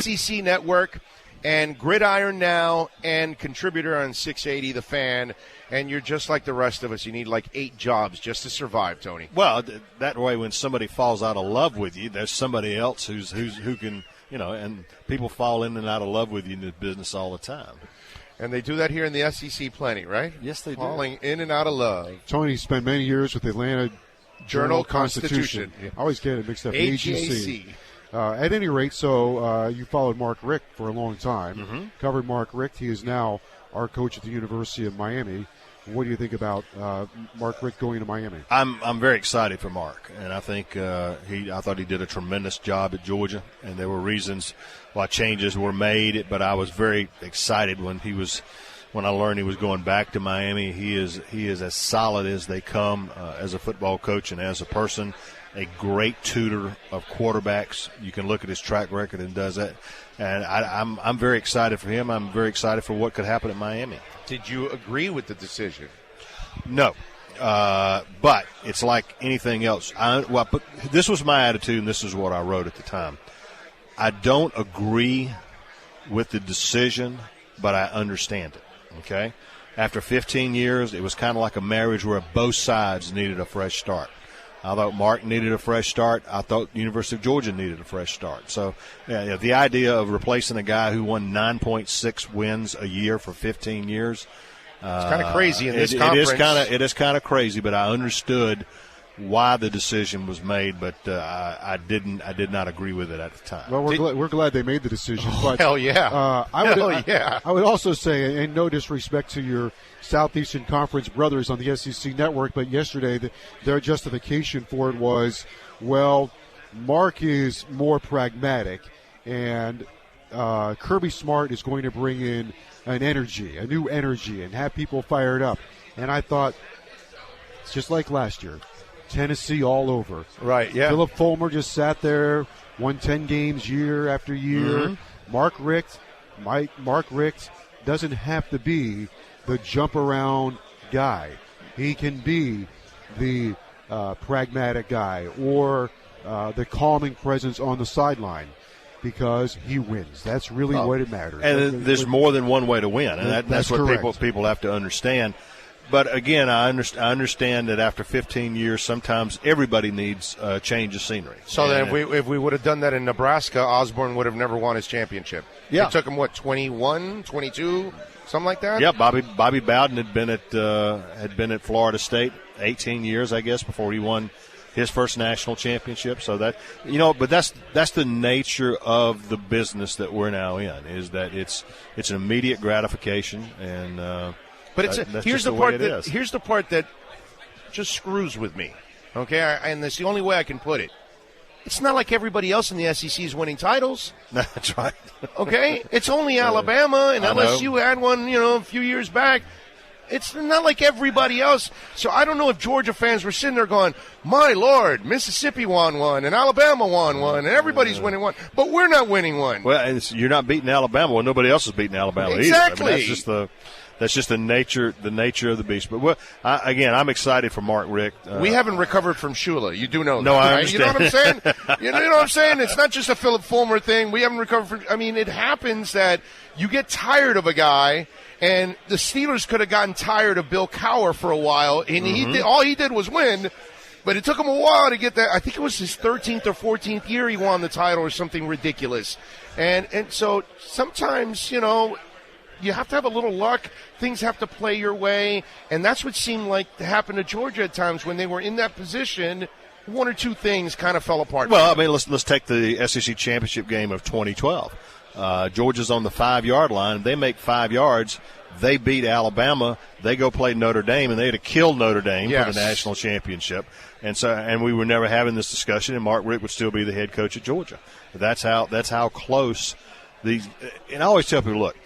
SEC Network and Gridiron Now and contributor on 680 The Fan, and you're just like the rest of us. You need like 8 jobs just to survive, Tony. Well, that way when somebody falls out of love with you, there's somebody else who can, and people fall in and out of love with you in the business all the time. And they do that here in the SEC plenty, right? Yes, they do. Falling in and out of love. Tony spent many years with the Atlanta Journal-Constitution. Yeah. I always get it mixed up. AJC. At any rate, so you followed Mark Richt for a long time, covered Mark Richt. He is now our coach at the University of Miami. What do you think about Mark Richt going to Miami? I'm very excited for Mark, and I think I thought he did a tremendous job at Georgia, and there were reasons why changes were made. But I was very excited when I learned he was going back to Miami. He is as solid as they come as a football coach and as a person. A great tutor of quarterbacks. You can look at his track record and does that. And I'm very excited for him. I'm very excited for what could happen at Miami. Did you agree with the decision? No. But it's like anything else. But this was my attitude, and this is what I wrote at the time. I don't agree with the decision, but I understand it. Okay? After 15 years, it was kind of like a marriage where both sides needed a fresh start. I thought Mark needed a fresh start. I thought the University of Georgia needed a fresh start. So the idea of replacing a guy who won 9.6 wins a year for 15 years. It's kind of crazy in this conference. It is kind of crazy, but I understood why the decision was made, but I did not agree with it at the time. Well, we're glad they made the decision. But, hell yeah. I would also say, and no disrespect to your Southeastern Conference brothers on the SEC Network, but yesterday their justification for it was, well, Mark is more pragmatic, and Kirby Smart is going to bring in a new energy, and have people fired up. And I thought, it's just like last year. Tennessee all over. Right, yeah. Philip Fulmer just sat there, won 10 games year after year. Mark Richt doesn't have to be the jump-around guy. He can be the pragmatic guy or the calming presence on the sideline because he wins. That's really what it matters. And there's more than one way to win, and that's what people have to understand. But, again, I understand that after 15 years, sometimes everybody needs a change of scenery. So then if we would have done that in Nebraska, Osborne would have never won his championship. Yeah. It took him, 21, 22, something like that? Yeah, Bobby Bowden had been at Florida State 18 years, I guess, before he won his first national championship. So that, but that's the nature of the business that we're now in, is that it's an immediate gratification, and but here's the part that just screws with me, okay? And that's the only way I can put it. It's not like everybody else in the SEC is winning titles. That's right. Okay? It's only Alabama, and LSU had one, a few years back. It's not like everybody else. So I don't know if Georgia fans were sitting there going, my Lord, Mississippi won one, and Alabama won one, and everybody's winning one, but we're not winning one. Well, you're not beating Alabama. Well, nobody else is beating Alabama exactly. either. I mean, that's just the nature of the beast. But I'm excited for Mark Richt. We haven't recovered from Shula. You do know that. No, I right? understand. You know what I'm saying? you know what I'm saying? It's not just a Philip Fulmer thing. We haven't recovered from – I mean, it happens that you get tired of a guy, and the Steelers could have gotten tired of Bill Cowher for a while, and all he did was win. But it took him a while to get that. I think it was his 13th or 14th year he won the title or something ridiculous. And so sometimes, you have to have a little luck. Things have to play your way. And that's what seemed like to happen to Georgia at times when they were in that position. One or two things kind of fell apart. Well, I mean, let's take the SEC championship game of 2012. Georgia's on the 5-yard line. They make 5 yards. They beat Alabama. They go play Notre Dame, and they had to kill Notre Dame for the national championship. And we were never having this discussion, and Mark Richt would still be the head coach at Georgia. That's how close these. And I always tell people, look,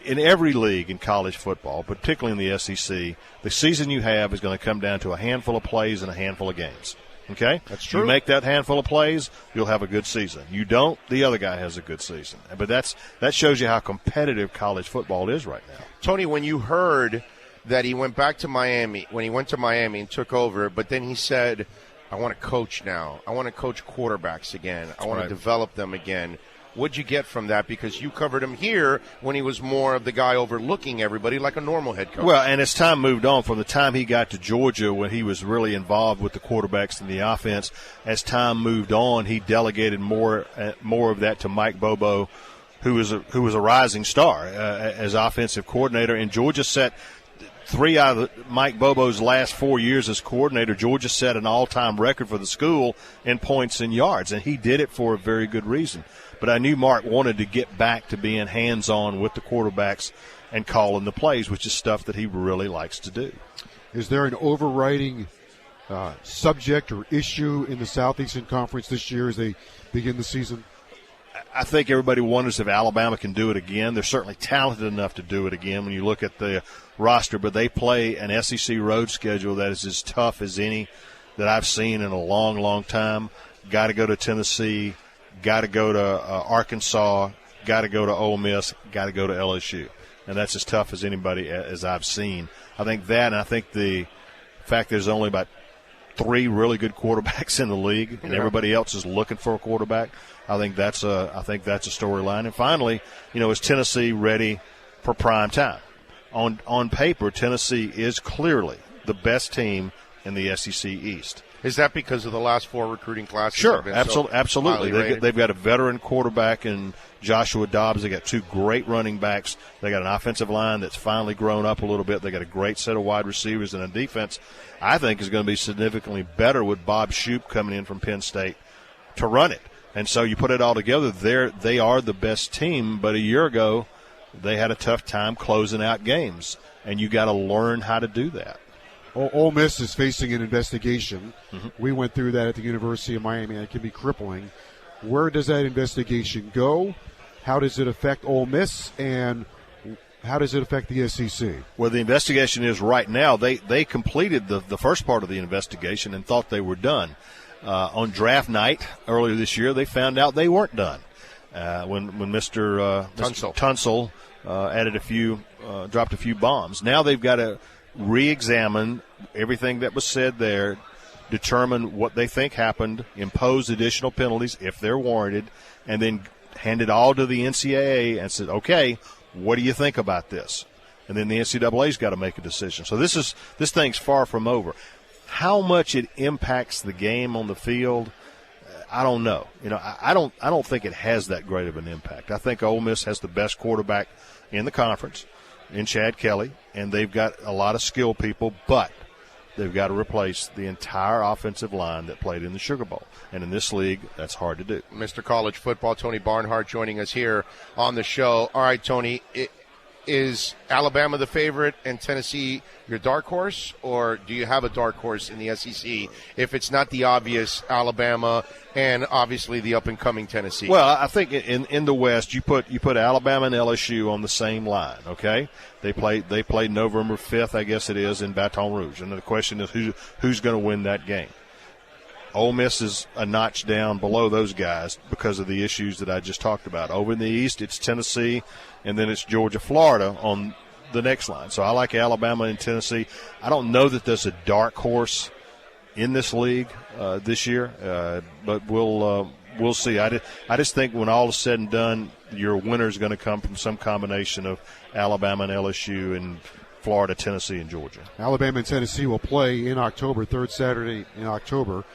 in every league in college football, particularly in the SEC, the season you have is going to come down to a handful of plays and a handful of games. Okay? That's true. You make that handful of plays, you'll have a good season. You don't, the other guy has a good season. But that shows you how competitive college football is right now. Tony, when you heard that he went back to Miami, when he went to Miami and took over, but then he said, I want to coach now. I want to coach quarterbacks again. I want to develop them again. What'd you get from that? Because you covered him here when he was more of the guy overlooking everybody like a normal head coach. Well, and as time moved on, from the time he got to Georgia when he was really involved with the quarterbacks and the offense, as time moved on, he delegated more of that to Mike Bobo, who was a rising star as offensive coordinator. And Georgia set 3 out of Mike Bobo's last 4 years as coordinator. Georgia set an all-time record for the school in points and yards, and he did it for a very good reason. But I knew Mark wanted to get back to being hands-on with the quarterbacks and calling the plays, which is stuff that he really likes to do. Is there an overriding subject or issue in the Southeastern Conference this year as they begin the season? I think everybody wonders if Alabama can do it again. They're certainly talented enough to do it again when you look at the roster, but they play an SEC road schedule that is as tough as any that I've seen in a long, long time. Got to go to Tennessee, got to go to Arkansas, got to go to Ole Miss, got to go to LSU. And that's as tough as anybody as I've seen. I think that, and I think the fact there's only about 3 really good quarterbacks in the league, and everybody else is looking for a quarterback. I think that's a storyline. And finally, is Tennessee ready for prime time? On paper, Tennessee is clearly the best team in the SEC East. Is that because of the last 4 recruiting classes? Sure, absolutely. They've got a veteran quarterback in Joshua Dobbs. They got 2 great running backs. They got an offensive line that's finally grown up a little bit. They got a great set of wide receivers and a defense I think is going to be significantly better with Bob Shoop coming in from Penn State to run it. And so you put it all together, they are the best team. But a year ago, they had a tough time closing out games, and you got to learn how to do that. Ole Miss is facing an investigation. Mm-hmm. We went through that at the University of Miami, and it can be crippling. Where does that investigation go? How does it affect Ole Miss, and how does it affect the SEC? Well, the investigation is right now. They completed the first part of the investigation and thought they were done. On draft night earlier this year, they found out they weren't done. When Mr. Tunsil dropped a few bombs. Now they've got to re-examine everything that was said there, determine what they think happened, impose additional penalties if they're warranted, and then hand it all to the NCAA and said, okay, what do you think about this? And then the NCAA's got to make a decision. So this thing's far from over. How much it impacts the game on the field, I don't know. I don't think it has that great of an impact. I think Ole Miss has the best quarterback in the conference, in Chad Kelly, and they've got a lot of skilled people, but they've got to replace the entire offensive line that played in the Sugar Bowl. And in this league, that's hard to do. Mr. College Football, Tony Barnhart, joining us here on the show. All right, Tony, is Alabama the favorite and Tennessee your dark horse, or do you have a dark horse in the SEC if it's not the obvious Alabama and obviously the up-and-coming Tennessee? Well, I think in the West you put Alabama and LSU on the same line, okay? They played November 5th, I guess it is, in Baton Rouge. And the question is who's going to win that game? Ole Miss is a notch down below those guys because of the issues that I just talked about. Over in the East, it's Tennessee, and then it's Georgia, Florida on the next line. So I like Alabama and Tennessee. I don't know that there's a dark horse in this league this year, but we'll see. I just think when all is said and done, your winner is going to come from some combination of Alabama and LSU and Florida, Tennessee, and Georgia. Alabama and Tennessee will play in October, 3rd Saturday in October.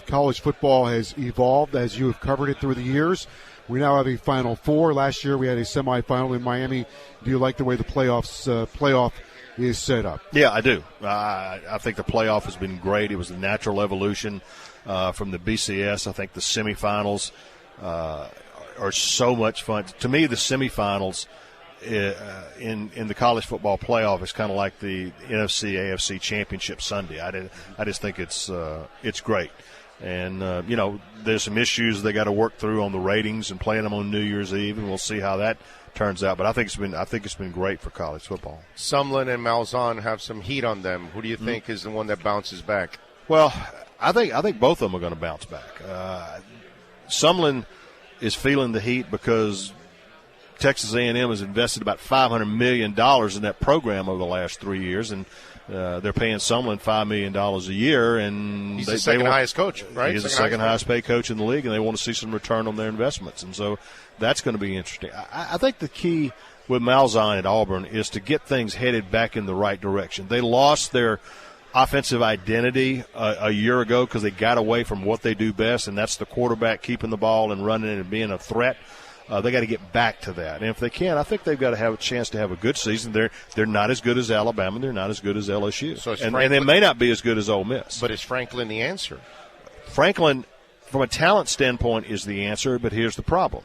College football has evolved as you have covered it through the years. We now have a Final Four. Last year we had a semifinal in Miami. Do you like the way the playoff is set up? Yeah, I do. I think the playoff has been great. It was a natural evolution from the BCS. I think the semifinals are so much fun. To me, the semifinals in the college football playoff is kind of like the NFC AFC championship Sunday. I just think it's great. And there's some issues they got to work through on the ratings and playing them on New Year's Eve, and we'll see how that turns out. But I think it's been great for college football. Sumlin and Malzahn have some heat on them. Who do you think is the one that bounces back? Well, I think both of them are going to bounce back. Sumlin is feeling the heat because Texas A&M has invested about $500 million in that program over the last 3 years, and they're paying Sumlin $5 million a year. And he's the second highest coach, right? He's the second highest paid coach in the league, and they want to see some return on their investments. And so that's going to be interesting. I think the key with Malzahn at Auburn is to get things headed back in the right direction. They lost their offensive identity a year ago because they got away from what they do best, and that's the quarterback keeping the ball and running it and being a threat. They got to get back to that, and if they can, I think they've got to have a chance to have a good season. They're not as good as Alabama. They're not as good as LSU, so and they may not be as good as Ole Miss. But is Franklin the answer? Franklin, from a talent standpoint, is the answer. But here's the problem: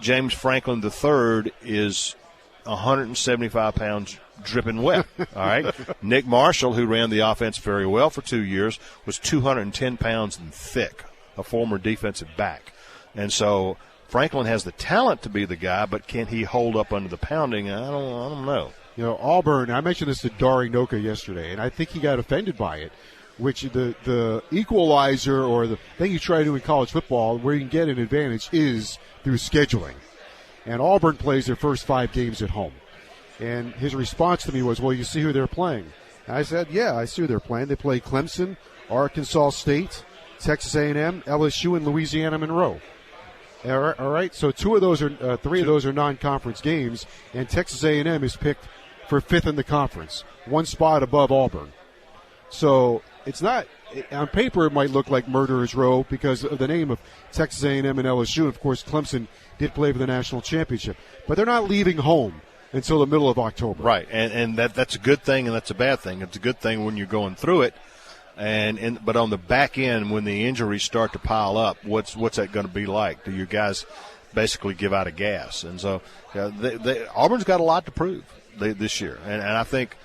James Franklin III is 175 pounds dripping wet. All right, Nick Marshall, who ran the offense very well for 2 years, was 210 pounds and thick, a former defensive back, and so Franklin has the talent to be the guy, but can he hold up under the pounding? I don't know. You know, Auburn, I mentioned this to Dari Noka yesterday, and I think he got offended by it, which the equalizer or the thing you try to do in college football where you can get an advantage is through scheduling. And Auburn plays their first 5 games at home. And his response to me was, well, you see who they're playing. And I said, yeah, I see who they're playing. They play Clemson, Arkansas State, Texas A&M, LSU, and Louisiana Monroe. All right, so 3 of those are non-conference games, and Texas A&M is picked for 5th in the conference, 1 spot above Auburn. So it's not on paper it might look like murderer's row because of the name of Texas A&M and LSU. Of course, Clemson did play for the national championship, but they're not leaving home until the middle of October. Right, and that's a good thing, and that's a bad thing. It's a good thing when you're going through it. But on the back end, when the injuries start to pile up, what's that going to be like? Do you guys basically give out of gas? And so Auburn's got a lot to prove this year. And I think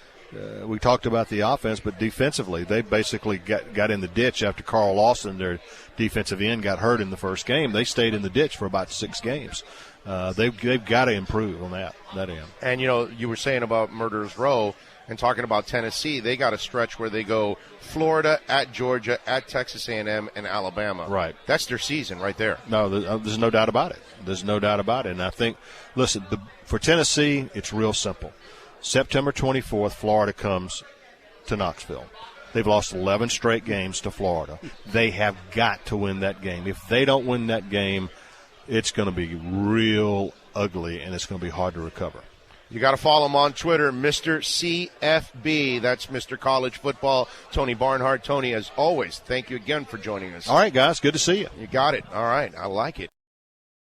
we talked about the offense, but defensively, they basically got in the ditch after Carl Lawson, their defensive end, got hurt in the first game. They stayed in the ditch for about 6 games. They've got to improve on that end. And, you were saying about Murderer's Row and talking about Tennessee, they got a stretch where they go Florida, at Georgia, at Texas A&M, and Alabama. Right. That's their season right there. No, there's no doubt about it. There's no doubt about it. And I think, listen, for Tennessee, it's real simple. September 24th, Florida comes to Knoxville. They've lost 11 straight games to Florida. They have got to win that game. If they don't win that game, it's going to be real ugly, and it's going to be hard to recover. You got to follow him on Twitter, Mr. CFB. That's Mr. College Football, Tony Barnhart. Tony, as always, thank you again for joining us. All right, guys, good to see you. You got it. All right, I like it.